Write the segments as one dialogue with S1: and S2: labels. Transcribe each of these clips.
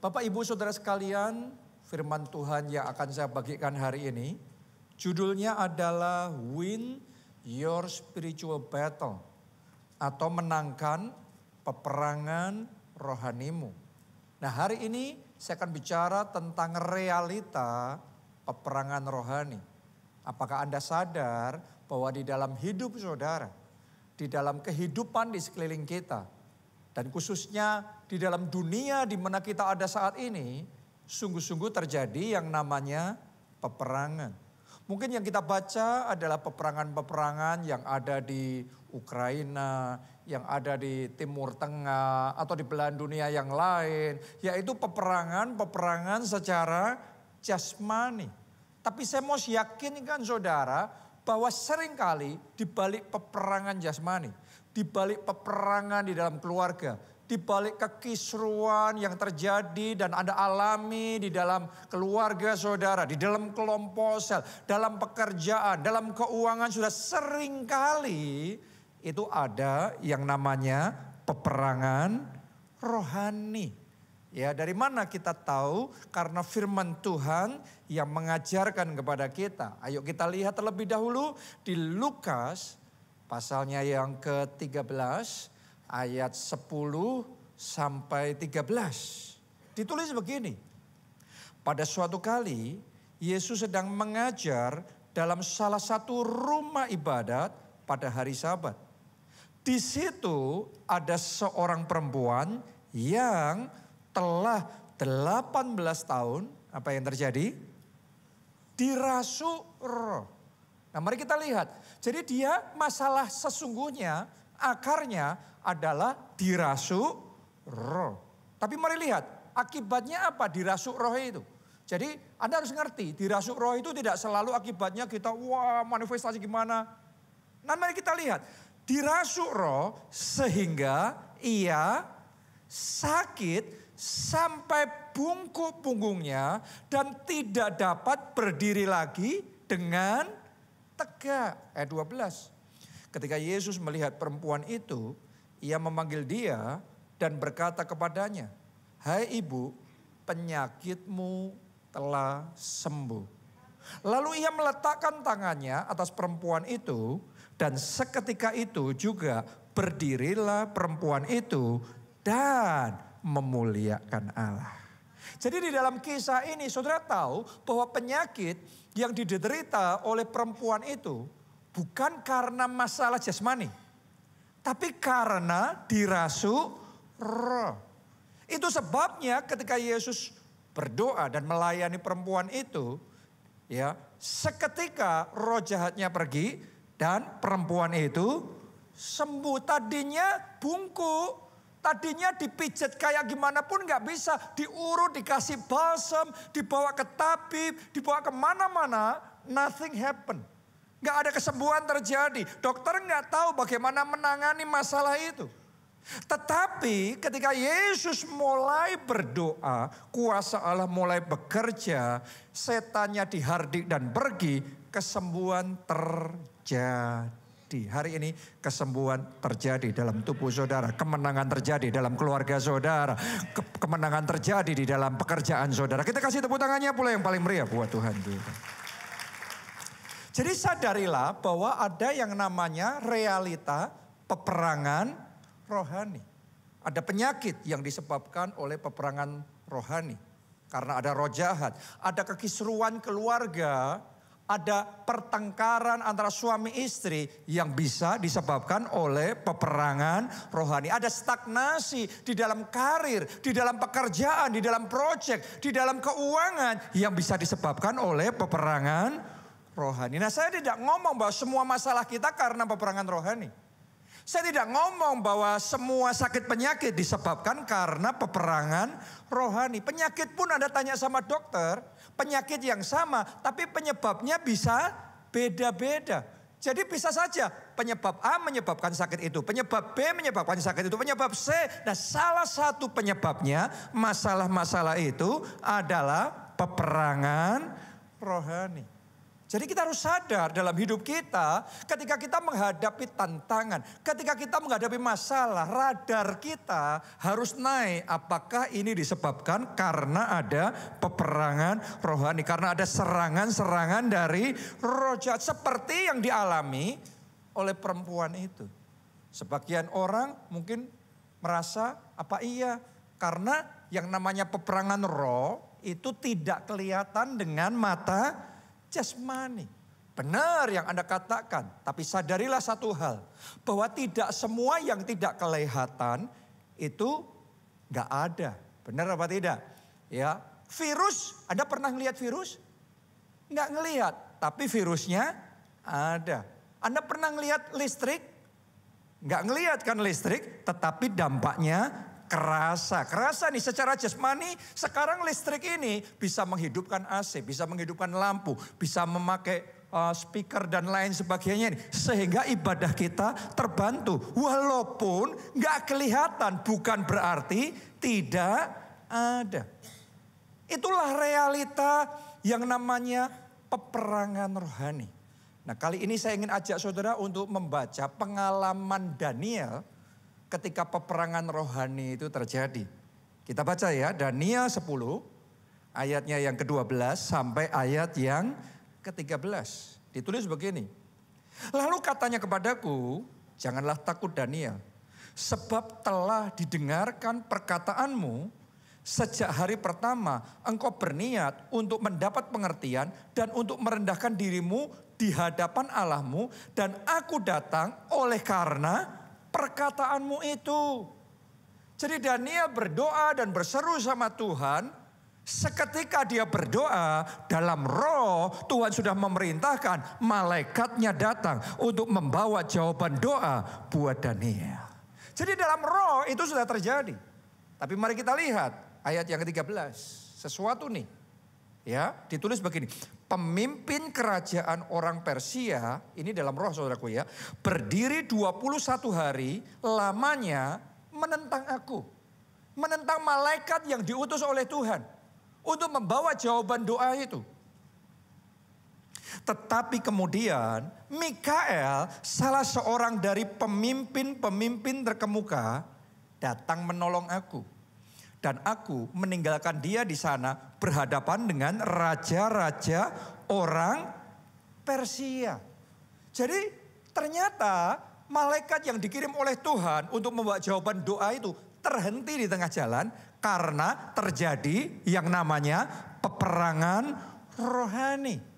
S1: Bapak Ibu Saudara sekalian, firman Tuhan yang akan saya bagikan hari ini, judulnya adalah Win Your Spiritual Battle, atau menangkan peperangan rohanimu. Nah, hari ini saya akan bicara tentang realita peperangan rohani. Apakah Anda sadar bahwa di dalam hidup saudara, di dalam kehidupan di sekeliling kita, dan khususnya di dalam dunia di mana kita ada saat ini, sungguh-sungguh terjadi yang namanya peperangan. Mungkin yang kita baca adalah peperangan-peperangan yang ada di Ukraina, yang ada di Timur Tengah, atau di belahan dunia yang lain. Yaitu peperangan-peperangan secara jasmani. Tapi saya mau yakinkan saudara bahwa seringkali di balik peperangan jasmani, di balik peperangan di dalam keluarga, di balik kekisruan yang terjadi dan Anda alami di dalam keluarga saudara, di dalam kelompok sel, dalam pekerjaan, dalam keuangan, sudah seringkali itu ada yang namanya peperangan rohani. Ya, dari mana kita tahu? Karena firman Tuhan yang mengajarkan kepada kita. Ayo kita lihat terlebih dahulu di Lukas pasalnya yang ke-13 ayat 10 sampai 13. Ditulis begini. Pada suatu kali Yesus sedang mengajar dalam salah satu rumah ibadat pada hari Sabat. Di situ ada seorang perempuan yang telah 18 tahun, apa yang terjadi? Dirasuk roh. Nah, mari kita lihat. Jadi dia masalah sesungguhnya akarnya adalah dirasuk roh. Tapi mari lihat akibatnya apa dirasuk roh itu. Jadi Anda harus ngerti dirasuk roh itu tidak selalu akibatnya kita manifestasi gimana. Nah, mari kita lihat. Dirasuk roh sehingga ia sakit sampai bungkuk punggungnya dan tidak dapat berdiri lagi dengan tegak. Ayat 12. Ketika Yesus melihat perempuan itu, ia memanggil dia dan berkata kepadanya, "Hai ibu, penyakitmu telah sembuh." Lalu ia meletakkan tangannya atas perempuan itu dan seketika itu juga berdirilah perempuan itu dan memuliakan Allah. Jadi di dalam kisah ini saudara tahu bahwa penyakit yang diderita oleh perempuan itu bukan karena masalah jasmani, tapi karena dirasuk roh. Itu sebabnya ketika Yesus berdoa dan melayani perempuan itu, ya, seketika roh jahatnya pergi dan perempuan itu sembuh. Tadinya bungkuk. Tadinya dipijat kayak gimana pun gak bisa. Diurut, dikasih balsam, dibawa ke tabib, dibawa kemana-mana. Nothing happen. Gak ada kesembuhan terjadi. Dokter gak tahu bagaimana menangani masalah itu. Tetapi ketika Yesus mulai berdoa, kuasa Allah mulai bekerja, setannya dihardik dan pergi, kesembuhan terjadi. Hari ini kesembuhan terjadi dalam tubuh saudara. Kemenangan terjadi dalam keluarga saudara. Kemenangan terjadi di dalam pekerjaan saudara. Kita kasih tepuk tangannya pula yang paling meriah buat Tuhan kita. Jadi sadarilah bahwa ada yang namanya realita peperangan rohani. Ada penyakit yang disebabkan oleh peperangan rohani. Karena ada roh jahat. Ada kekisruan keluarga. Ada pertengkaran antara suami istri yang bisa disebabkan oleh peperangan rohani. Ada stagnasi di dalam karir, di dalam pekerjaan, di dalam proyek, di dalam keuangan yang bisa disebabkan oleh peperangan rohani. Nah, saya tidak ngomong bahwa semua masalah kita karena peperangan rohani. Saya tidak ngomong bahwa semua sakit penyakit disebabkan karena peperangan rohani. Penyakit pun Anda tanya sama dokter, penyakit yang sama, tapi penyebabnya bisa beda-beda. Jadi bisa saja penyebab A menyebabkan sakit itu, penyebab B menyebabkan sakit itu, penyebab C. Nah, salah satu penyebabnya masalah-masalah itu adalah peperangan rohani. Jadi kita harus sadar dalam hidup kita, ketika kita menghadapi tantangan, ketika kita menghadapi masalah, radar kita harus naik. Apakah ini disebabkan karena ada peperangan rohani, karena ada serangan-serangan dari roh jahat seperti yang dialami oleh perempuan itu. Sebagian orang mungkin merasa, apa iya? Karena yang namanya peperangan roh itu tidak kelihatan dengan mata jasmani. Benar yang Anda katakan, tapi sadarilah satu hal, bahwa tidak semua yang tidak kelihatan itu nggak ada. Benar apa tidak? Ya, virus, Anda pernah ngelihat virus? Nggak ngelihat, tapi virusnya ada. Anda pernah ngelihat listrik? Nggak ngelihat kan listrik, tetapi dampaknya kerasa nih secara jasmani. Sekarang listrik ini bisa menghidupkan AC, bisa menghidupkan lampu, bisa memakai speaker dan lain sebagainya. Sehingga ibadah kita terbantu. Walaupun gak kelihatan bukan berarti tidak ada. Itulah realita yang namanya peperangan rohani. Nah, kali ini saya ingin ajak saudara untuk membaca pengalaman Daniel ketika peperangan rohani itu terjadi. Kita baca ya, Daniel 10 ayatnya yang ke-12 sampai ayat yang ke-13. Ditulis begini. Lalu katanya kepadaku, janganlah takut Daniel, sebab telah didengarkan perkataanmu. Sejak hari pertama engkau berniat untuk mendapat pengertian dan untuk merendahkan dirimu di hadapan Allahmu. Dan aku datang oleh karena perkataanmu itu. Jadi Daniel berdoa dan berseru sama Tuhan. Seketika dia berdoa dalam roh, Tuhan sudah memerintahkan malaikatnya datang untuk membawa jawaban doa buat Daniel. Jadi dalam roh itu sudah terjadi. Tapi mari kita lihat ayat yang ke-13. Sesuatu nih. Ya, ditulis begini. Pemimpin kerajaan orang Persia, ini dalam roh saudaraku ya, berdiri 21 hari lamanya menentang aku. Menentang malaikat yang diutus oleh Tuhan untuk membawa jawaban doa itu. Tetapi kemudian Mikael, salah seorang dari pemimpin-pemimpin terkemuka, datang menolong aku. Dan aku meninggalkan dia di sana berhadapan dengan raja-raja orang Persia. Jadi ternyata malaikat yang dikirim oleh Tuhan untuk membawa jawaban doa itu terhenti di tengah jalan karena terjadi yang namanya peperangan rohani.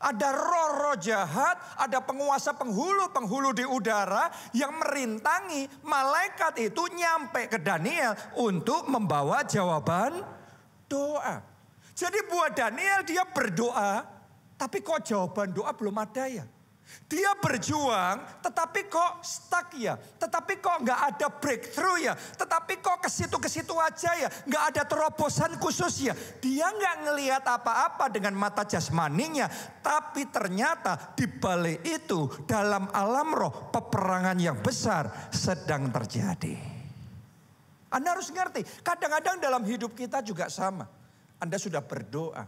S1: Ada roh-roh jahat, ada penguasa-penghulu di udara yang merintangi malaikat itu nyampe ke Daniel untuk membawa jawaban doa. Jadi buat Daniel dia berdoa, tapi kok jawaban doa belum ada ya. Dia berjuang tetapi kok stuck ya. Tetapi kok gak ada breakthrough ya. Tetapi kok ke situ aja ya. Gak ada terobosan khusus ya. Dia gak ngelihat apa-apa dengan mata jasmaninya. Tapi ternyata di balik itu dalam alam roh peperangan yang besar sedang terjadi. Anda harus ngerti. Kadang-kadang dalam hidup kita juga sama. Anda sudah berdoa.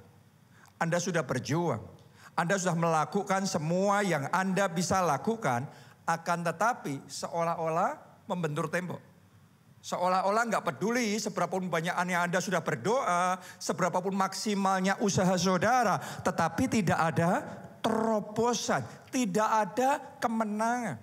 S1: Anda sudah berjuang. Anda sudah melakukan semua yang Anda bisa lakukan, akan tetapi seolah-olah membentur tembok. Seolah-olah nggak peduli seberapapun banyak yang Anda sudah berdoa, seberapapun maksimalnya usaha saudara, tetapi tidak ada terobosan, tidak ada kemenangan.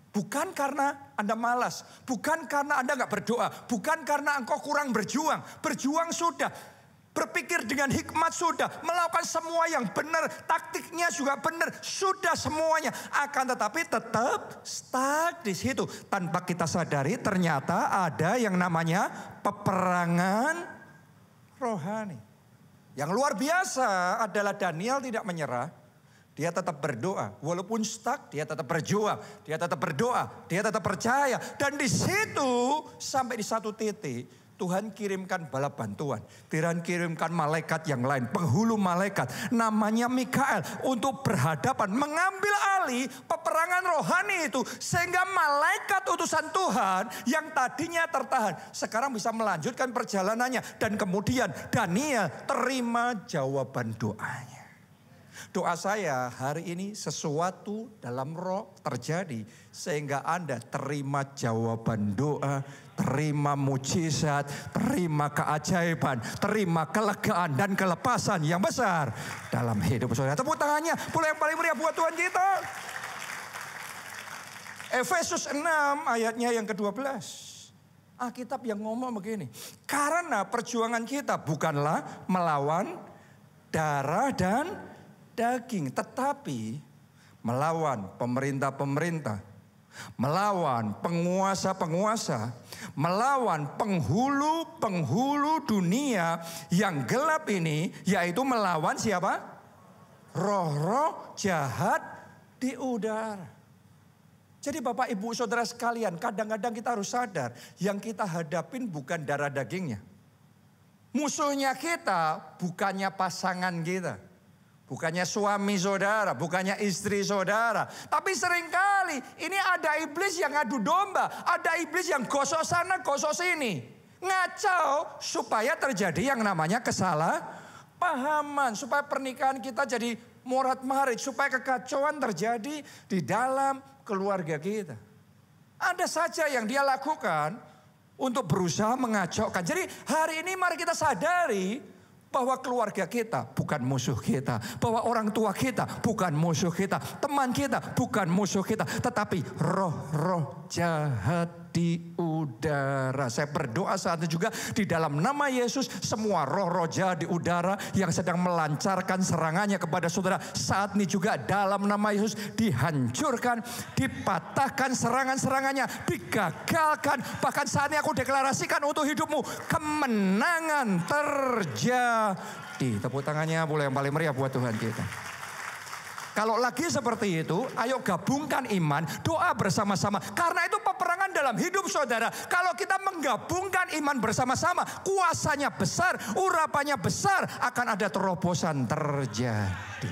S1: Bukan karena Anda malas, bukan karena Anda nggak berdoa, bukan karena engkau kurang berjuang. Berjuang sudah. Berpikir dengan hikmat sudah, melakukan semua yang benar, taktiknya juga benar, sudah semuanya. Akan tetapi tetap stuck di situ. Tanpa kita sadari ternyata ada yang namanya peperangan rohani. Yang luar biasa adalah Daniel tidak menyerah. Dia tetap berdoa, walaupun stuck dia tetap berjuang, dia tetap berdoa, dia tetap percaya. Dan di situ sampai di satu titik Tuhan kirimkan bala bantuan. Tuhan kirimkan malaikat yang lain. Penghulu malaikat. Namanya Mikael. Untuk berhadapan. Mengambil alih peperangan rohani itu. Sehingga malaikat utusan Tuhan. Yang tadinya tertahan. Sekarang bisa melanjutkan perjalanannya. Dan kemudian Daniel terima jawaban doanya. Doa saya hari ini sesuatu dalam roh terjadi. Sehingga Anda terima jawaban doa, terima mujizat, terima keajaiban, terima kelegaan dan kelepasan yang besar dalam hidup saudara. Tepuk tangannya, pula yang paling meriah buat Tuhan kita. Efesus 6 ayatnya yang ke-12. Alkitab yang ngomong begini. Karena perjuangan kita bukanlah melawan darah dan daging. Tetapi melawan pemerintah-pemerintah. Melawan penguasa-penguasa. Melawan penghulu-penghulu dunia yang gelap ini. Yaitu melawan siapa? Roh-roh jahat di udara. Jadi Bapak Ibu Saudara sekalian, kadang-kadang kita harus sadar yang kita hadapin bukan darah dagingnya. Musuhnya kita bukannya pasangan kita. Bukannya suami saudara, bukannya istri saudara. Tapi seringkali ini ada iblis yang adu domba. Ada iblis yang gosok sana, gosok sini. Ngacau supaya terjadi yang namanya kesalahpahaman. Supaya pernikahan kita jadi morat-marit. Supaya kekacauan terjadi di dalam keluarga kita. Ada saja yang dia lakukan untuk berusaha mengacaukan. Jadi hari ini mari kita sadari bahwa keluarga kita bukan musuh kita. Bahwa orang tua kita bukan musuh kita. Teman kita bukan musuh kita. Tetapi roh-roh jahat di udara. Saya berdoa saat ini juga di dalam nama Yesus. Semua roh-roh jahat di udara yang sedang melancarkan serangannya kepada saudara. Saat ini juga dalam nama Yesus dihancurkan. Dipatahkan serangan-serangannya. Digagalkan. Bahkan saat ini aku deklarasikan untuk hidupmu. Kemenangan terjadi. Tepuk tangannya boleh yang paling meriah buat Tuhan kita. Kalau lagi seperti itu, ayo gabungkan iman, doa bersama-sama. Karena itu peperangan dalam hidup saudara. Kalau kita menggabungkan iman bersama-sama, kuasanya besar, urapannya besar, akan ada terobosan terjadi.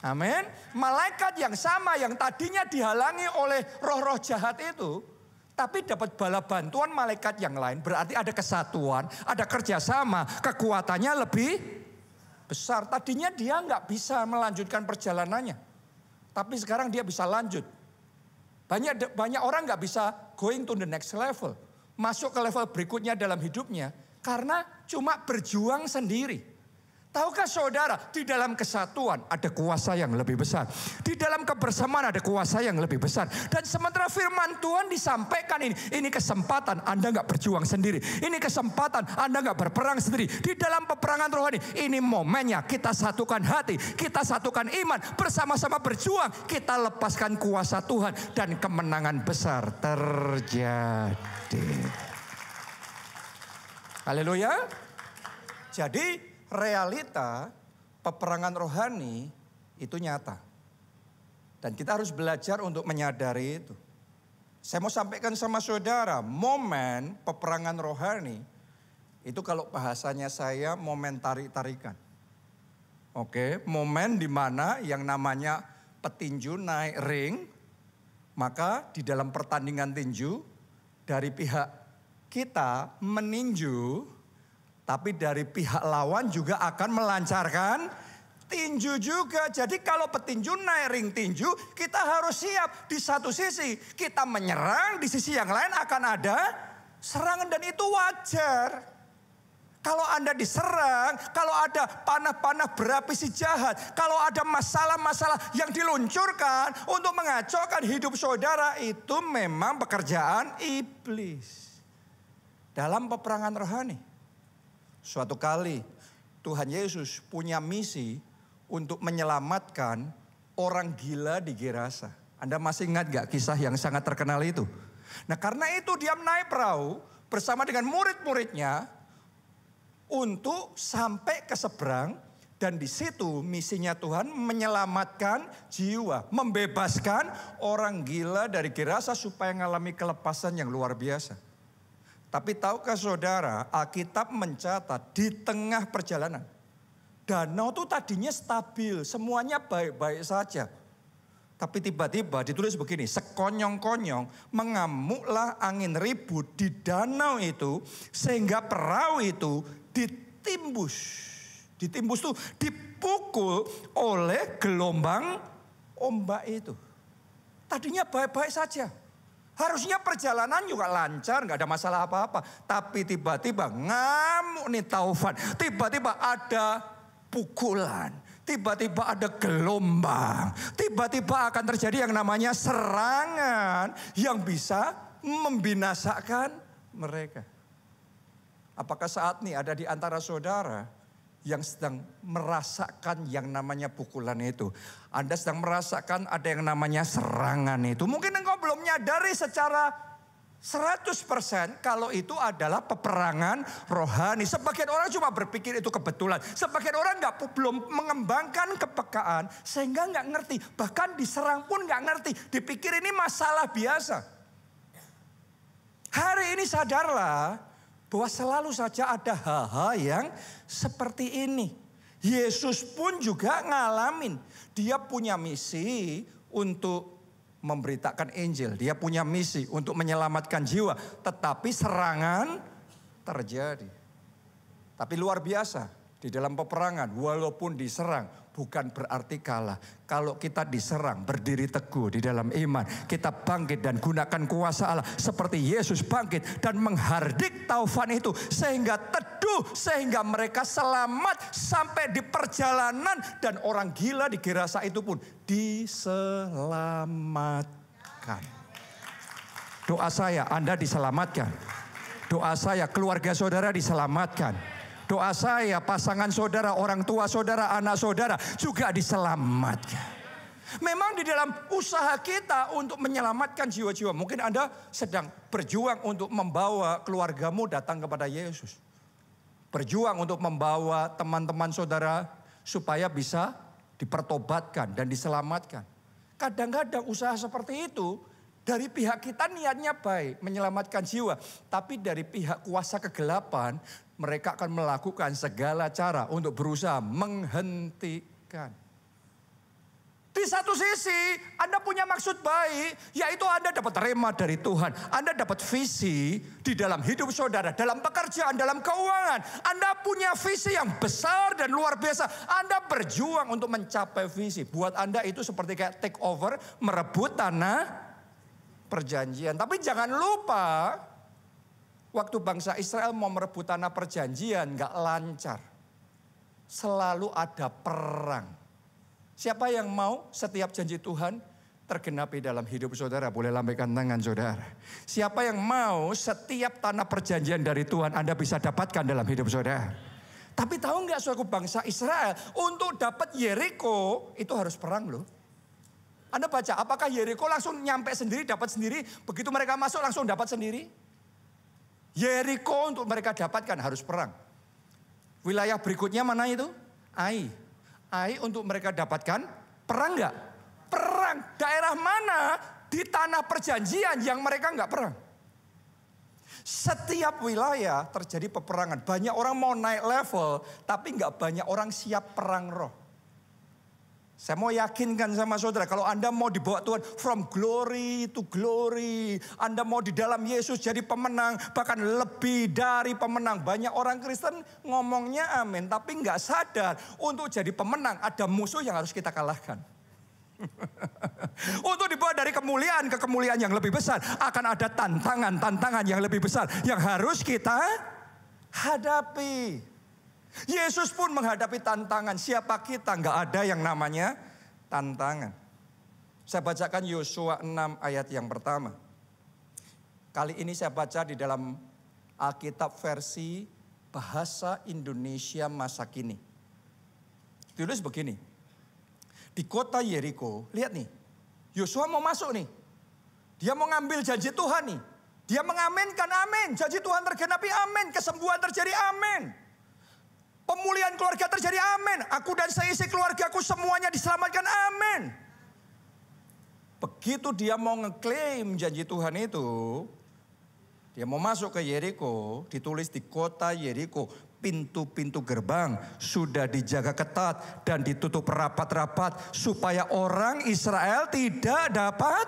S1: Amin. Malaikat yang sama yang tadinya dihalangi oleh roh-roh jahat itu, tapi dapat bala bantuan malaikat yang lain. Berarti ada kesatuan, ada kerjasama, kekuatannya lebih besar. Tadinya dia nggak bisa melanjutkan perjalanannya. Tapi sekarang dia bisa lanjut. Banyak orang nggak bisa going to the next level. Masuk ke level berikutnya dalam hidupnya. Karena cuma berjuang sendiri. Tahukah saudara, di dalam kesatuan ada kuasa yang lebih besar. Di dalam kebersamaan ada kuasa yang lebih besar. Dan sementara firman Tuhan disampaikan ini kesempatan Anda nggak berjuang sendiri. Ini kesempatan Anda nggak berperang sendiri. Di dalam peperangan rohani, ini momennya kita satukan hati, kita satukan iman, bersama-sama berjuang. Kita lepaskan kuasa Tuhan dan kemenangan besar terjadi. Haleluya. Jadi realita peperangan rohani itu nyata. Dan kita harus belajar untuk menyadari itu. Saya mau sampaikan sama saudara, momen peperangan rohani itu kalau bahasanya saya momen tarik-tarikan. Oke, momen di mana yang namanya petinju naik ring, maka di dalam pertandingan tinju dari pihak kita meninju, tapi dari pihak lawan juga akan melancarkan tinju juga. Jadi kalau petinju naik ring tinju, kita harus siap. Di satu sisi kita menyerang, di sisi yang lain akan ada serangan dan itu wajar. Kalau Anda diserang, kalau ada panah-panah berapi si jahat, kalau ada masalah-masalah yang diluncurkan untuk mengacaukan hidup saudara, itu memang pekerjaan iblis. Dalam peperangan rohani. Suatu kali Tuhan Yesus punya misi untuk menyelamatkan orang gila di Gerasa. Anda masih ingat gak kisah yang sangat terkenal itu? Nah karena itu dia naik perahu bersama dengan murid-muridnya untuk sampai ke seberang. Dan di situ misinya Tuhan menyelamatkan jiwa. Membebaskan orang gila dari Gerasa supaya mengalami kelepasan yang luar biasa. Tapi tahukah saudara, Alkitab mencatat di tengah perjalanan. Danau itu tadinya stabil, semuanya baik-baik saja. Tapi tiba-tiba ditulis begini, sekonyong-konyong mengamuklah angin ribut di danau itu. Sehingga perahu itu ditimbus. Ditimbus itu dipukul oleh gelombang ombak itu. Tadinya baik-baik saja. Harusnya perjalanan juga lancar, nggak ada masalah apa-apa. Tapi tiba-tiba ngamuk nih Taufan. Tiba-tiba ada pukulan. Tiba-tiba ada gelombang. Tiba-tiba akan terjadi yang namanya serangan yang bisa membinasakan mereka. Apakah saat ini ada di antara saudara yang sedang merasakan yang namanya pukulan itu? Anda sedang merasakan ada yang namanya serangan itu. Mungkin engkau belum menyadari secara 100% kalau itu adalah peperangan rohani. Sebagian orang cuma berpikir itu kebetulan. Sebagian orang belum mengembangkan kepekaan sehingga nggak ngerti. Bahkan diserang pun nggak ngerti. Dipikir ini masalah biasa. Hari ini sadarlah bahwa selalu saja ada hal-hal yang seperti ini. Yesus pun juga ngalamin. Dia punya misi untuk memberitakan Injil. Dia punya misi untuk menyelamatkan jiwa. Tetapi serangan terjadi. Tapi luar biasa. Di dalam peperangan walaupun diserang bukan berarti kalah. Kalau kita diserang berdiri teguh di dalam iman. Kita bangkit dan gunakan kuasa Allah. Seperti Yesus bangkit dan menghardik Taufan itu. Sehingga teduh. Sehingga mereka selamat sampai di perjalanan. Dan orang gila di Gerasa itu pun diselamatkan. Doa saya Anda diselamatkan. Doa saya keluarga saudara diselamatkan. Doa saya pasangan saudara, orang tua saudara, anak saudara juga diselamatkan. Memang di dalam usaha kita untuk menyelamatkan jiwa-jiwa. Mungkin Anda sedang berjuang untuk membawa keluargamu datang kepada Yesus. Berjuang untuk membawa teman-teman saudara supaya bisa dipertobatkan dan diselamatkan. Kadang-kadang usaha seperti itu dari pihak kita niatnya baik, menyelamatkan jiwa. Tapi dari pihak kuasa kegelapan, mereka akan melakukan segala cara untuk berusaha menghentikan. Di satu sisi Anda punya maksud baik, yaitu Anda dapat rema dari Tuhan. Anda dapat visi di dalam hidup saudara, dalam pekerjaan, dalam keuangan. Anda punya visi yang besar dan luar biasa. Anda berjuang untuk mencapai visi. Buat Anda itu seperti kayak take over, merebut tanah perjanjian. Tapi jangan lupa, waktu bangsa Israel mau merebut tanah perjanjian gak lancar. Selalu ada perang. Siapa yang mau setiap janji Tuhan tergenapi dalam hidup saudara? Boleh lambaikan tangan saudara. Siapa yang mau setiap tanah perjanjian dari Tuhan Anda bisa dapatkan dalam hidup saudara? Tapi tahu gak suatu bangsa Israel untuk dapat Yeriko itu harus perang loh. Anda baca, apakah Yeriko langsung nyampe sendiri, dapat sendiri? Begitu mereka masuk langsung dapat sendiri? Yeriko untuk mereka dapatkan harus perang. Wilayah berikutnya mana itu? Ai. Ai untuk mereka dapatkan perang enggak? Perang. Daerah mana di tanah perjanjian yang mereka enggak perang? Setiap wilayah terjadi peperangan. Banyak orang mau naik level, tapi enggak banyak orang siap perang roh. Saya mau yakinkan sama saudara, kalau Anda mau dibawa Tuhan from glory to glory. Anda mau di dalam Yesus jadi pemenang, bahkan lebih dari pemenang. Banyak orang Kristen ngomongnya amin, tapi nggak sadar untuk jadi pemenang ada musuh yang harus kita kalahkan. Untuk dibawa dari kemuliaan ke kemuliaan yang lebih besar, akan ada tantangan-tantangan yang lebih besar yang harus kita hadapi. Yesus pun menghadapi tantangan. Siapa kita? Nggak ada yang namanya tantangan. Saya bacakan Yosua 6 ayat yang pertama. Kali ini saya baca di dalam Alkitab versi bahasa Indonesia masa kini. Tulis begini. Di kota Yeriko, lihat nih. Yosua mau masuk nih. Dia mau ngambil janji Tuhan nih. Dia mengaminkan amin. Janji Tuhan tergenapi amin. Kesembuhan terjadi amin. Pemulihan keluarga terjadi amin. Aku dan seisi keluargaku semuanya diselamatkan amin. Begitu dia mau ngeklaim janji Tuhan itu. Dia mau masuk ke Yeriko. Ditulis di kota Yeriko. Pintu-pintu gerbang sudah dijaga ketat dan ditutup rapat-rapat. Supaya orang Israel tidak dapat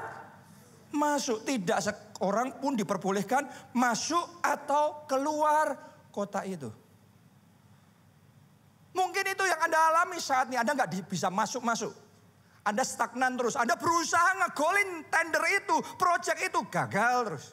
S1: masuk. Tidak seorang pun diperbolehkan masuk atau keluar kota itu. Mungkin itu yang Anda alami saat ini, Anda nggak bisa masuk-masuk. Anda stagnan terus, Anda berusaha ngegolin tender itu, proyek itu, gagal terus.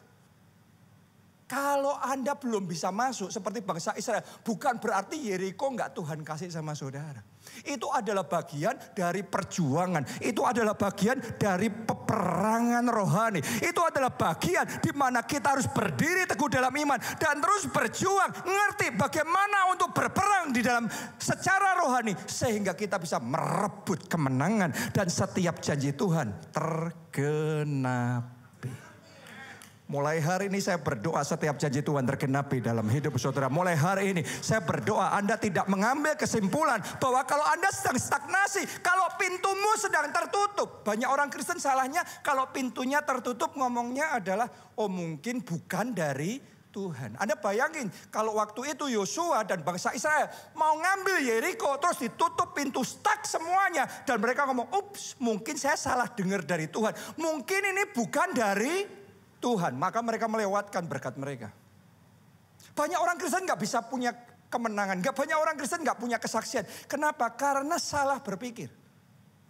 S1: Kalau Anda belum bisa masuk seperti bangsa Israel, bukan berarti Yeriko nggak Tuhan kasih sama saudara. Itu adalah bagian dari perjuangan. Itu adalah bagian dari peperangan rohani. Itu adalah bagian di mana kita harus berdiri teguh dalam iman. Dan terus berjuang, ngerti bagaimana untuk berperang di dalam secara rohani. Sehingga kita bisa merebut kemenangan. Dan setiap janji Tuhan tergenapi. Mulai hari ini saya berdoa setiap janji Tuhan tergenapi dalam hidup saudara. Mulai hari ini saya berdoa Anda tidak mengambil kesimpulan bahwa kalau Anda sedang stagnasi, kalau pintumu sedang tertutup. Banyak orang Kristen salahnya kalau pintunya tertutup ngomongnya adalah oh mungkin bukan dari Tuhan. Anda bayangin kalau waktu itu Yosua dan bangsa Israel mau ngambil Yeriko terus ditutup pintu stuck semuanya. Dan mereka ngomong ups mungkin saya salah dengar dari Tuhan. Mungkin ini bukan dari Tuhan, maka mereka melewatkan berkat mereka. Banyak orang Kristen gak bisa punya kemenangan. Banyak orang Kristen gak punya kesaksian. Kenapa? Karena salah berpikir.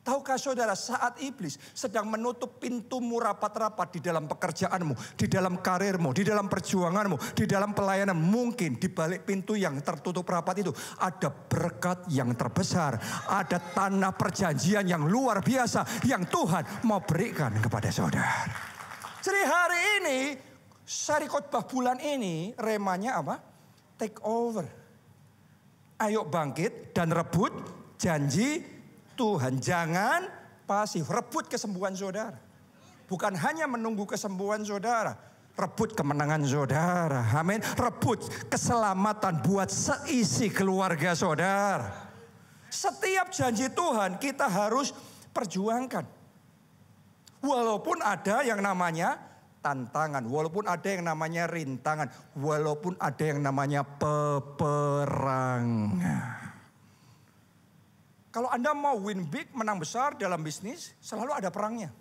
S1: Tahukah saudara saat iblis sedang menutup pintumu rapat-rapat di dalam pekerjaanmu, di dalam karirmu, di dalam perjuanganmu, di dalam pelayanan. Mungkin di balik pintu yang tertutup rapat itu ada berkat yang terbesar. Ada tanah perjanjian yang luar biasa yang Tuhan mau berikan kepada saudara. Jadi hari ini, seri khotbah bulan ini, remanya apa? Take over. Ayo bangkit dan rebut janji Tuhan. Jangan pasif, rebut kesembuhan saudara. Bukan hanya menunggu kesembuhan saudara. Rebut kemenangan saudara. Amin. Rebut keselamatan buat seisi keluarga saudara. Setiap janji Tuhan kita harus perjuangkan. Walaupun ada yang namanya tantangan, walaupun ada yang namanya rintangan, walaupun ada yang namanya peperangan. Kalau Anda mau win big, menang besar dalam bisnis, selalu ada perangnya.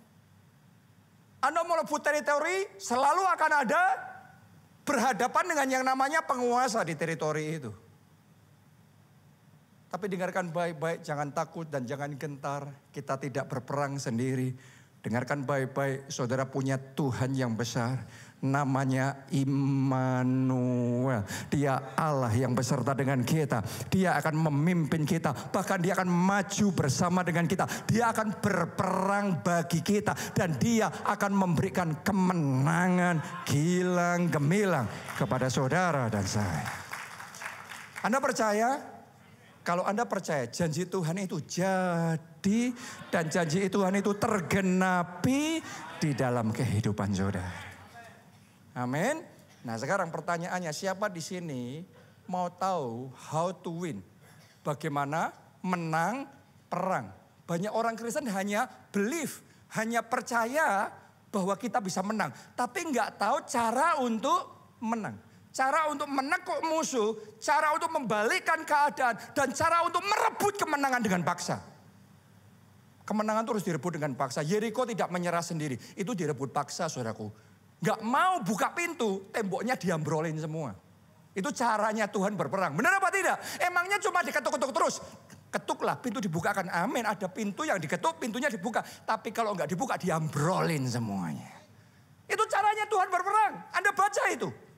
S1: Anda mau lebut teritori, selalu akan ada berhadapan dengan yang namanya penguasa di teritori itu. Tapi dengarkan baik-baik, jangan takut dan jangan gentar. Kita tidak berperang sendiri. Dengarkan baik-baik, saudara punya Tuhan yang besar. Namanya Immanuel. Dia Allah yang beserta dengan kita. Dia akan memimpin kita. Bahkan dia akan maju bersama dengan kita. Dia akan berperang bagi kita. Dan dia akan memberikan kemenangan gilang gemilang kepada saudara dan saya. Anda percaya? Kalau Anda percaya janji Tuhan itu jadi dan janji Tuhan itu tergenapi di dalam kehidupan saudara. Amin. Nah sekarang pertanyaannya, siapa di sini mau tahu how to win? Bagaimana menang perang? Banyak orang Kristen hanya believe, hanya percaya bahwa kita bisa menang. Tapi nggak tahu cara untuk menang. Cara untuk menekuk musuh, cara untuk membalikkan keadaan, dan cara untuk merebut kemenangan dengan paksa. Kemenangan terus direbut dengan paksa. Yeriko tidak menyerah sendiri, itu direbut paksa saudaraku. Gak mau buka pintu, temboknya diambrolin semua. Itu caranya Tuhan berperang. Benar apa tidak? Emangnya cuma diketuk-ketuk terus? Ketuklah, pintu dibukakan. Amin, ada pintu yang diketuk, pintunya dibuka. Tapi kalau nggak dibuka, diambrolin semuanya. Itu caranya Tuhan berperang. Anda baca itu.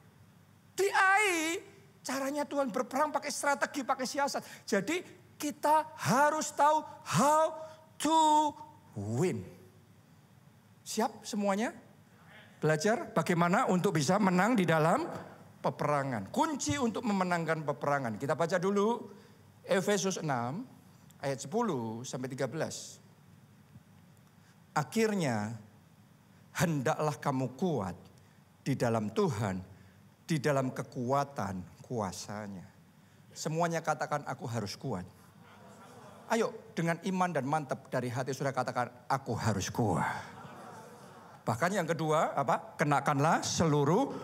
S1: Di AI, caranya Tuhan berperang pakai strategi, pakai siasat. Jadi kita harus tahu how to win. Siap semuanya? Belajar bagaimana untuk bisa menang di dalam peperangan. Kunci untuk memenangkan peperangan. Kita baca dulu Efesus 6 ayat 10 sampai 13. Akhirnya hendaklah kamu kuat di dalam Tuhan, di dalam kekuatan kuasanya. Semuanya katakan aku harus kuat. Ayo dengan iman dan mantap dari hati sudah katakan aku harus kuat. Bahkan yang kedua apa? Kenakanlah seluruh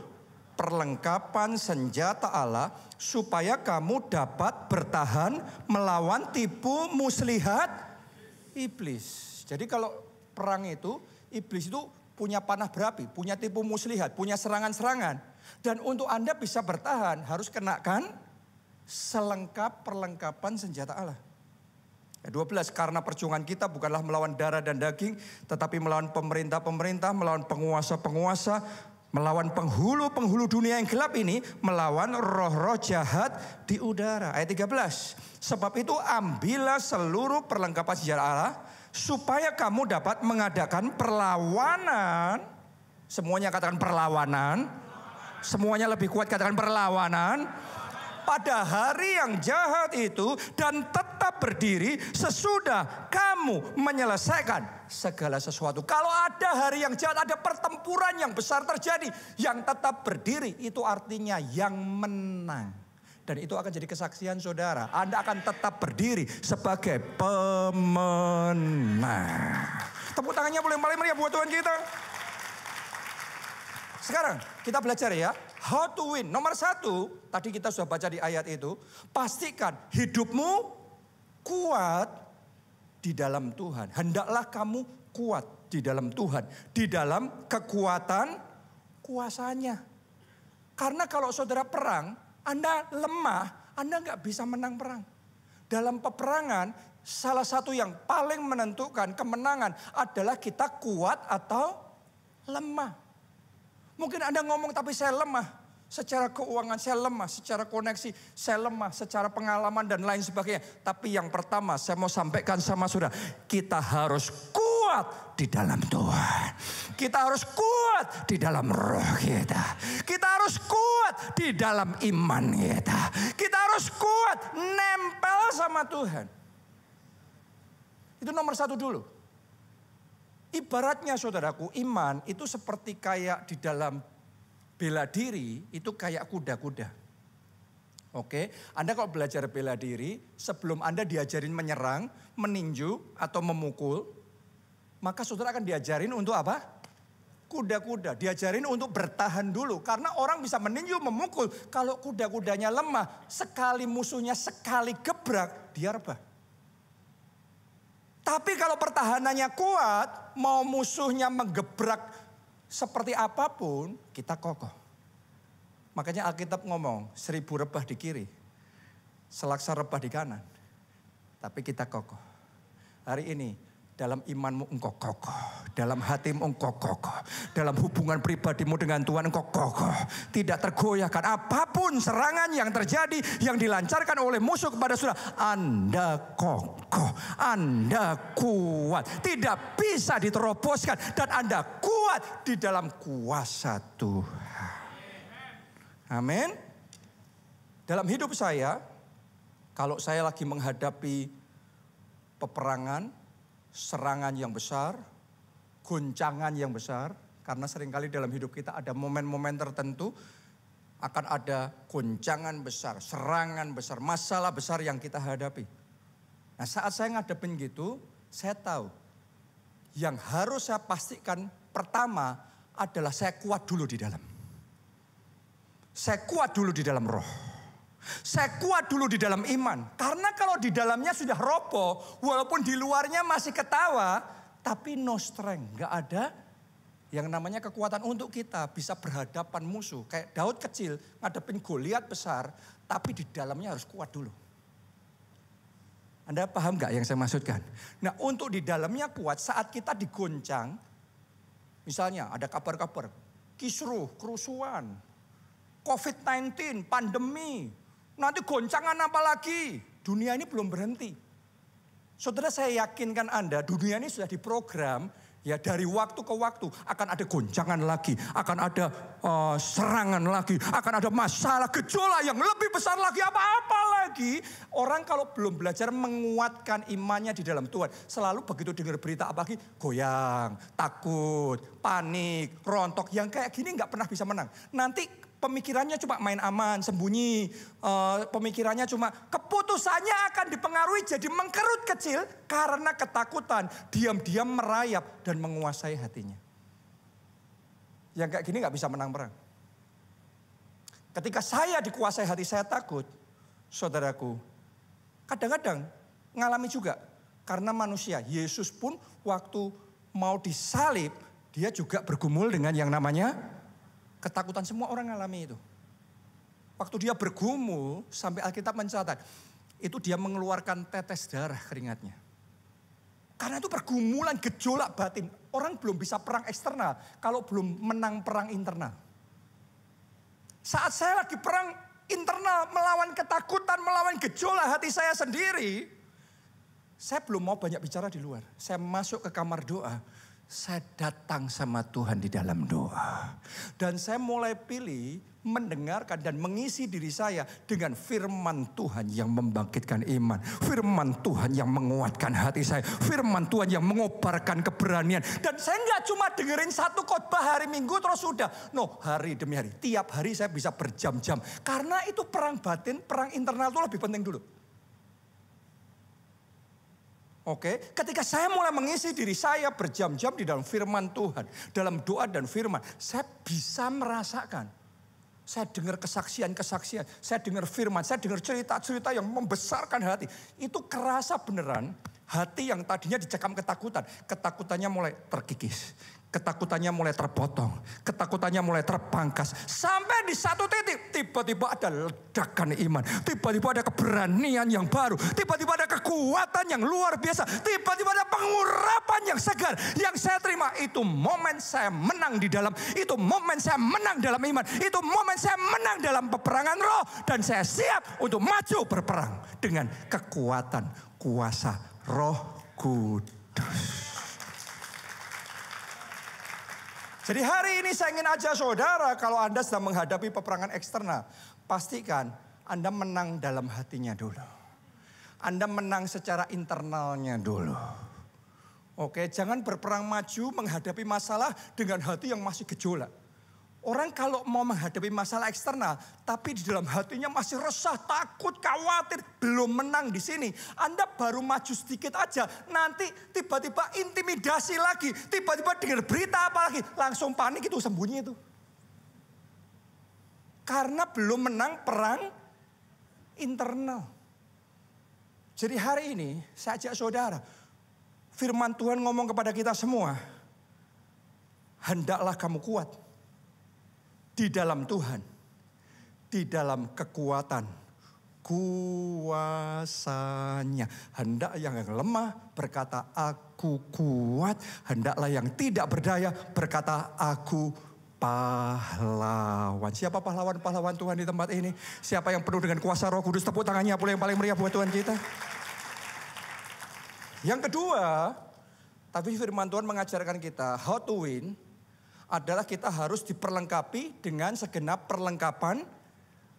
S1: perlengkapan senjata Allah supaya kamu dapat bertahan melawan tipu muslihat iblis. Jadi kalau perang itu, iblis itu punya panah berapi, punya tipu muslihat, punya serangan-serangan. Dan untuk Anda bisa bertahan harus kenakan selengkap perlengkapan senjata Allah. Ayat 12, karena perjuangan kita bukanlah melawan darah dan daging, tetapi melawan pemerintah-pemerintah, melawan penguasa-penguasa, melawan penghulu-penghulu dunia yang gelap ini, melawan roh-roh jahat di udara. Ayat 13, sebab itu ambillah seluruh perlengkapan senjata Allah, supaya kamu dapat mengadakan perlawanan. Semuanya katakan perlawanan. Semuanya lebih kuat katakan perlawanan. Pada hari yang jahat itu, dan tetap berdiri sesudah kamu menyelesaikan segala sesuatu. Kalau ada hari yang jahat, ada pertempuran yang besar terjadi, yang tetap berdiri itu artinya yang menang. Dan itu akan jadi kesaksian saudara. Anda akan tetap berdiri sebagai pemenang. Tepuk tangannya boleh paling meriah buat Tuhan kita. Sekarang kita belajar ya. How to win. Nomor 1, tadi kita sudah baca di ayat itu. Pastikan hidupmu kuat di dalam Tuhan. Hendaklah kamu kuat di dalam Tuhan. Di dalam kekuatan kuasanya. Karena kalau saudara perang, Anda lemah, Anda nggak bisa menang perang. Dalam peperangan, salah satu yang paling menentukan kemenangan adalah kita kuat atau lemah. Mungkin Anda ngomong tapi saya lemah. Secara keuangan saya lemah, secara koneksi saya lemah, secara pengalaman dan lain sebagainya. Tapi yang pertama saya mau sampaikan sama saudara, kita harus kuat di dalam Tuhan. Kita harus kuat di dalam roh kita. Kita harus kuat di dalam iman kita. Kita harus kuat nempel sama Tuhan. Itu nomor 1 dulu. Ibaratnya saudaraku, iman itu seperti kayak di dalam bela diri, itu kayak kuda-kuda. Oke, Anda kalau belajar bela diri, sebelum Anda diajarin menyerang, meninju, atau memukul, maka saudara akan diajarin untuk apa? Kuda-kuda, diajarin untuk bertahan dulu. Karena orang bisa meninju, memukul, kalau kuda-kudanya lemah, sekali musuhnya sekali gebrak, dia rebah. Tapi kalau pertahanannya kuat, mau musuhnya menggebrak seperti apapun, kita kokoh. Makanya Alkitab ngomong, 1000 rebah di kiri, selaksa rebah di kanan. Tapi kita kokoh. Hari ini, dalam imanmu engkau kokoh. Dalam hatimu engkau kokoh. Dalam hubungan pribadimu dengan Tuhan engkau kokoh. Tidak tergoyahkan apapun serangan yang terjadi, yang dilancarkan oleh musuh kepada saudara. Anda kokoh, Anda kuat. Tidak bisa diteroboskan. Dan Anda kuat di dalam kuasa Tuhan. Amin. Dalam hidup saya, kalau saya lagi menghadapi peperangan, serangan yang besar, goncangan yang besar, karena seringkali dalam hidup kita ada momen-momen tertentu akan ada goncangan besar, serangan besar, masalah besar yang kita hadapi. Nah, saat saya ngadepin gitu, saya tahu yang harus saya pastikan pertama adalah saya kuat dulu di dalam. Saya kuat dulu di dalam roh. Saya kuat dulu di dalam iman. Karena kalau di dalamnya sudah roboh, walaupun di luarnya masih ketawa, tapi no strength. Gak ada yang namanya kekuatan untuk kita bisa berhadapan musuh. Kayak Daud kecil ngadepin Goliat besar, tapi di dalamnya harus kuat dulu. Anda paham gak yang saya maksudkan? Nah, untuk di dalamnya kuat saat kita digoncang, misalnya ada kabar-kabar kisruh, kerusuhan, COVID-19, pandemi. Nanti goncangan apa lagi? Dunia ini belum berhenti. Saudara, saya yakinkan Anda, dunia ini sudah diprogram ya dari waktu ke waktu. Akan ada goncangan lagi, akan ada serangan lagi, akan ada masalah, gejolak yang lebih besar lagi, apa-apa lagi. Orang kalau belum belajar menguatkan imannya di dalam Tuhan, selalu begitu dengar berita apa lagi, goyang, takut, panik, rontok. Yang kayak gini nggak pernah bisa menang. Nanti pemikirannya cuma main aman, sembunyi. Pemikirannya cuma keputusannya akan dipengaruhi jadi mengkerut kecil karena ketakutan. Diam-diam merayap dan menguasai hatinya. Yang kayak gini gak bisa menang perang. Ketika saya dikuasai hati saya takut, saudaraku, kadang-kadang ngalami juga. Karena manusia, Yesus pun waktu mau disalib, dia juga bergumul dengan yang namanya ketakutan. Semua orang ngalami itu. Waktu dia bergumul, sampai Alkitab mencatat, itu dia mengeluarkan tetes darah keringatnya. Karena itu pergumulan gejolak batin. Orang belum bisa perang eksternal kalau belum menang perang internal. Saat saya lagi perang internal melawan ketakutan, melawan gejolak hati saya sendiri, saya belum mau banyak bicara di luar. Saya masuk ke kamar doa. Saya datang sama Tuhan di dalam doa. Dan saya mulai pilih mendengarkan dan mengisi diri saya dengan firman Tuhan yang membangkitkan iman. Firman Tuhan yang menguatkan hati saya. Firman Tuhan yang mengobarkan keberanian. Dan saya nggak cuma dengerin satu khotbah hari Minggu terus sudah. No, hari demi hari. Tiap hari saya bisa berjam-jam. Karena itu perang batin, perang internal itu lebih penting dulu. Oke, ketika saya mulai mengisi diri saya berjam-jam di dalam firman Tuhan, dalam doa dan firman, saya bisa merasakan. Saya dengar kesaksian-kesaksian, saya dengar firman, saya dengar cerita-cerita yang membesarkan hati. Itu kerasa beneran, hati yang tadinya dicekam ketakutan, ketakutannya mulai terkikis. Ketakutannya mulai terpotong, ketakutannya mulai terpangkas. Sampai di satu titik, tiba-tiba ada ledakan iman. Tiba-tiba ada keberanian yang baru. Tiba-tiba ada kekuatan yang luar biasa. Tiba-tiba ada pengurapan yang segar. Yang saya terima, itu momen saya menang di dalam. Itu momen saya menang dalam iman. Itu momen saya menang dalam peperangan roh. Dan saya siap untuk maju berperang dengan kekuatan kuasa Roh Kudus. Jadi hari ini saya ingin ajak saudara, kalau Anda sedang menghadapi peperangan eksternal, pastikan Anda menang dalam hatinya dulu. Anda menang secara internalnya dulu. Oke, jangan berperang maju menghadapi masalah dengan hati yang masih gejolak. Orang kalau mau menghadapi masalah eksternal, tapi di dalam hatinya masih resah, takut, khawatir, belum menang di sini. Anda baru maju sedikit aja, nanti tiba-tiba intimidasi lagi, tiba-tiba dengar berita apa lagi, langsung panik itu sembunyi itu. Karena belum menang perang internal. Jadi hari ini saya ajak saudara, firman Tuhan ngomong kepada kita semua, hendaklah kamu kuat di dalam Tuhan, di dalam kekuatan kuasanya. Hendak yang lemah berkata aku kuat. Hendaklah yang tidak berdaya berkata aku pahlawan. Siapa pahlawan-pahlawan Tuhan di tempat ini? Siapa yang penuh dengan kuasa Roh Kudus? Tepuk tangannya boleh yang paling meriah buat Tuhan kita. Yang kedua, tapi firman Tuhan mengajarkan kita how to win adalah kita harus diperlengkapi dengan segenap perlengkapan